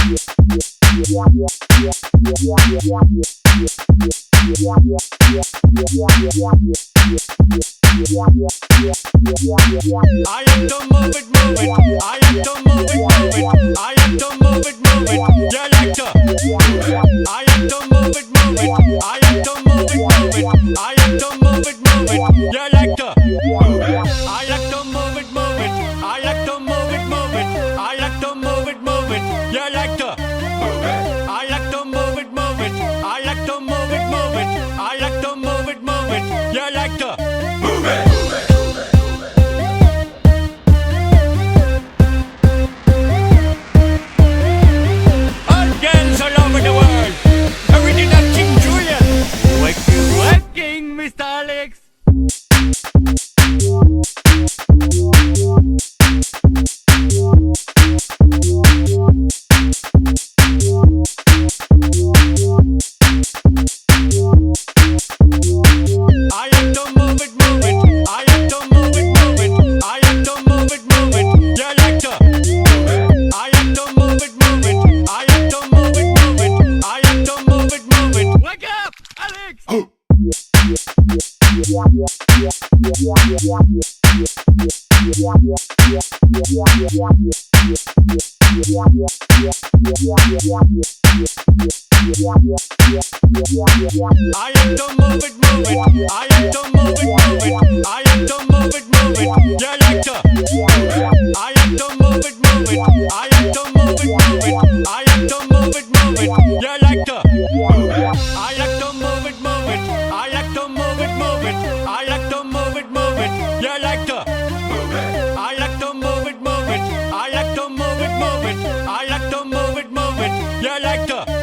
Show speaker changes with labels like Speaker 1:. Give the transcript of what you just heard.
Speaker 1: I like to move it, move it. I like to move it, move it. I like to move it, move it. You like to. I like to move it, move it. I like to move it, move it. I like to move it, move it. You like to. I like to move it, move it. I like to move it, move it. I like to move it, move it. You like to. I like to move it, move it. I like to move it, move it. I like to move it, move it. You like to. Move it. All over the world, original King Julian. Working, Mr. Alex. I like to move it, move it. I like to move it, move it. I like to move it, move it. You like to. I like to move it, move it. I like to move it, move it. I like to move it, move it. Wake up, Alex. Oh. I like to move it, move it. I like to move it, move it. I like to move it, move it. You like to. I like to move it, move it. I like to move it, move it. I like to move it, move it. You like to. I like to move it, move it. I like to move it, move it. I like to move it, move it. You like to. I like to move it, move it. I like to move it, move it. I like to move it, move it. You like to.